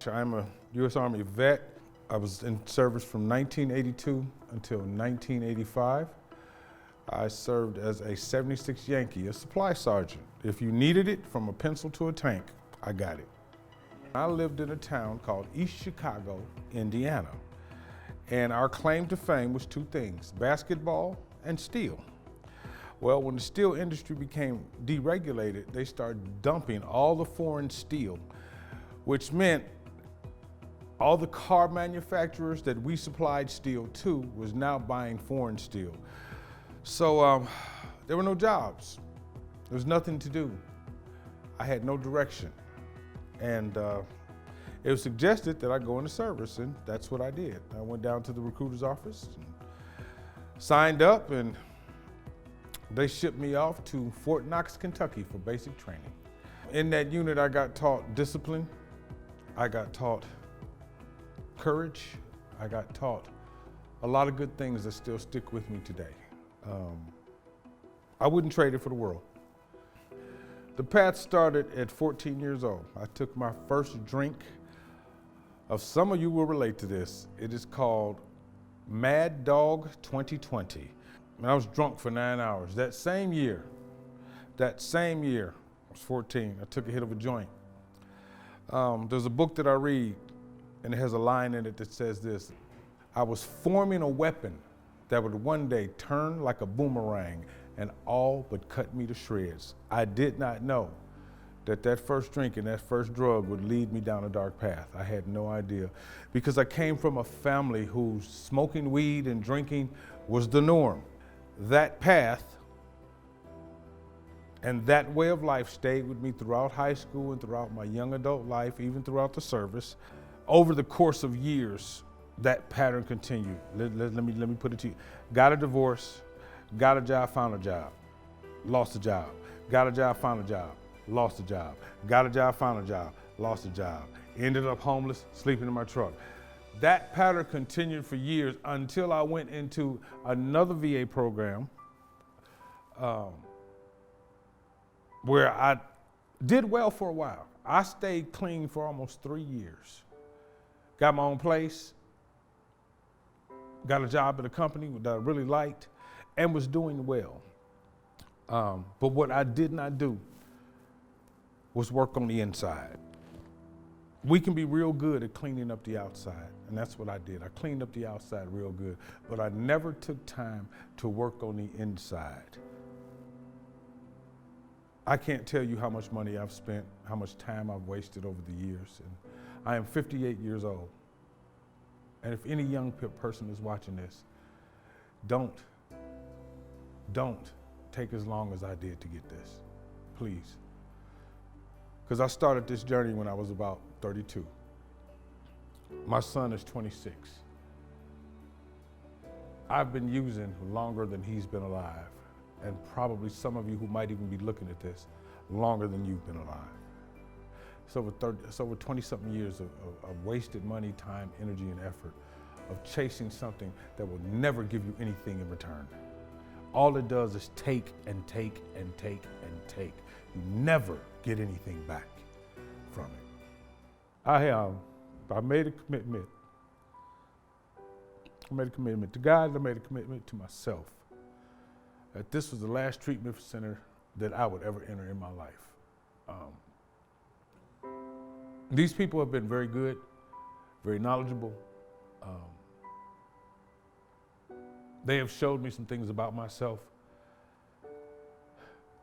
I'm a U.S. Army vet. I was in service from 1982 until 1985. I served as a 76 Yankee, a supply sergeant. If you needed it, from a pencil to a tank, I got it. I lived in a town called East Chicago, Indiana. And our claim to fame was two things: basketball and steel. Well, when the steel industry became deregulated, they started dumping all the foreign steel, which meant all the car manufacturers that we supplied steel to was now buying foreign steel. So there were no jobs. There was nothing to do. I had no direction. And it was suggested that I go into service, and that's what I did. I went down to the recruiter's office, and signed up, and they shipped me off to Fort Knox, Kentucky for basic training. In that unit, I got taught discipline. I got taught courage. I got taught a lot of good things that still stick with me today. I wouldn't trade it for the world. The path started at 14 years old. I took my first drink of, some of you will relate to this. It is called Mad Dog 2020. And I was drunk for 9 hours. That same year, I was 14, I took a hit of a joint. There's a book that I read, and it has a line in it that says this: I was forming a weapon that would one day turn like a boomerang and all but cut me to shreds. I did not know that that first drink and that first drug would lead me down a dark path. I had no idea, because I came from a family whose smoking weed and drinking was the norm. That path and that way of life stayed with me throughout high school and throughout my young adult life, even throughout the service. Over the course of years, that pattern continued. Let me put it to you. Got a divorce, got a job, found a job, lost a job. Got a job, found a job, lost a job. Got a job, found a job, lost a job. Ended up homeless, sleeping in my truck. That pattern continued for years until I went into another VA program where I did well for a while. I stayed clean for almost 3 years. Got my own place, got a job at a company that I really liked, and was doing well. But what I did not do was work on the inside. We can be real good at cleaning up the outside, and that's what I did. I cleaned up the outside real good, but I never took time to work on the inside. I can't tell you how much money I've spent, how much time I've wasted over the years, and I am 58 years old. And if any young person is watching this, don't take as long as I did to get this, please. Because I started this journey when I was about 32. My son is 26. I've been using longer than he's been alive, and probably some of you who might even be looking at this, longer than you've been alive. It's over 20-something years of wasted money, time, energy, and effort of chasing something that will never give you anything in return. All it does is take and take and take and take. You never get anything back from it. I made a commitment. I made a commitment to God, I made a commitment to myself, that this was the last treatment center that I would ever enter in my life. These people have been very good, very knowledgeable. They have showed me some things about myself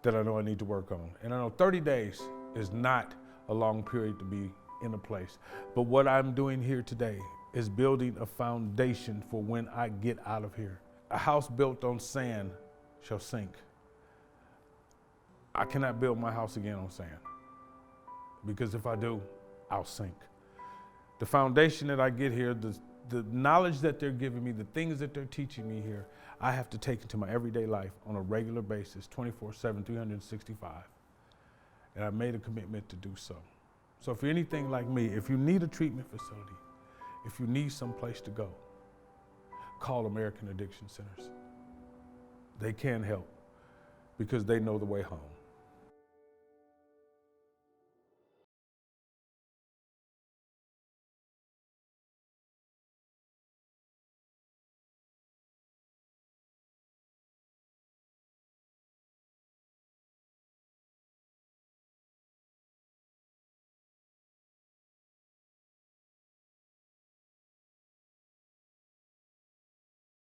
that I know I need to work on. And I know 30 days is not a long period to be in a place. But what I'm doing here today is building a foundation for when I get out of here. A house built on sand shall sink. I cannot build my house again on sand, because if I do, I'll sink. The foundation that I get here, the knowledge that they're giving me, the things that they're teaching me here, I have to take into my everyday life on a regular basis, 24/7, 365. And I made a commitment to do so. So if you're anything like me, if you need a treatment facility, if you need some place to go, call American Addiction Centers. They can help, because they know the way home.